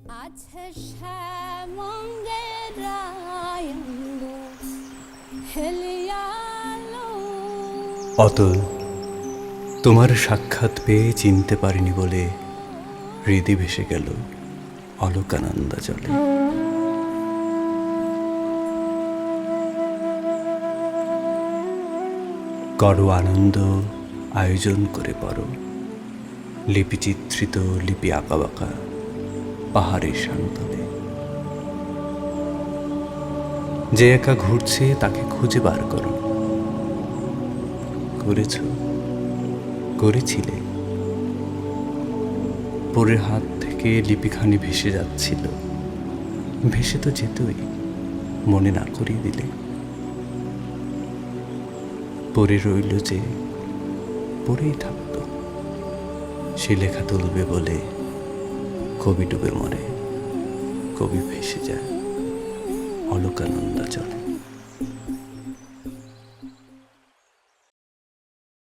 আছে শ্যামঙ্গের রায়ঙ্গু হেলিয়ালো। অতল, তোমার সাক্ষাৎ পেয়ে চিনতে পারিনি বলে হৃদি ভেসে গেল অলোকানন্দা জলে। করো আনন্দ, আয়োজন করে পড়ো, লিপি চিত্রিত, লিপি আঁকাবাঁকা পাহাড়ের শান্তলে। যে একা ঘুরছে তাকে খুঁজে বার করো। করেছ, করেছিলে। পরের হাত থেকে লিপিখানি ভেসে যাচ্ছিল, ভেসে তো যেতই, মনে না করিয়ে দিলে। পড়ে রইল যে, পড়েই থাকত। সে লেখা তুলবে বলে কবি ডুবে মরে, কবি ভেসে যায় অলোকানন্দা জলে।